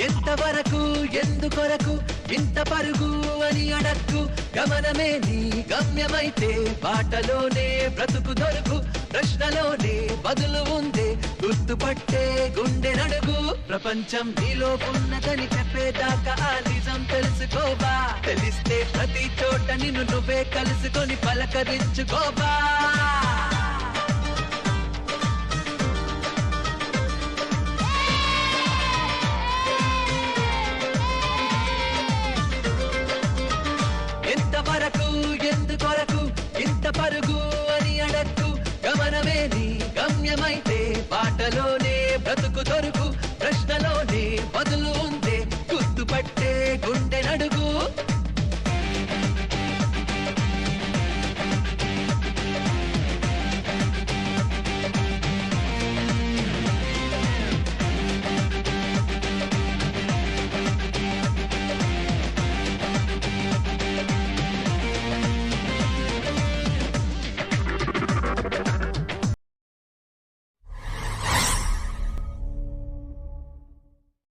ఎంతవరకు ఎందుకొరకు ఇంత పరుగు అని అడక్కు గమనమే నీ గమ్యమైతే బాటలోనే బ్రతుకు దొరుకు ప్రశ్నలోనే బదులు ఉందే గుర్తుపట్టే గుండె నడుగు ప్రపంచం నీలో ఉన్నదని చెప్పేదాకా ఆ నిజం తెలుసుకోబా తెలిస్తే ప్రతి చోట నిన్ను నువ్వే కలుసుకొని పలకరించుకోబా ఎంతవరకు ఎందుకొరకు ఇంత పరుగు అని అడక్కు గమనమే నీ గమ్యమైతే బాటలోనే బ్రతుకు దొరుకు ప్రశ్నలోనే బదులు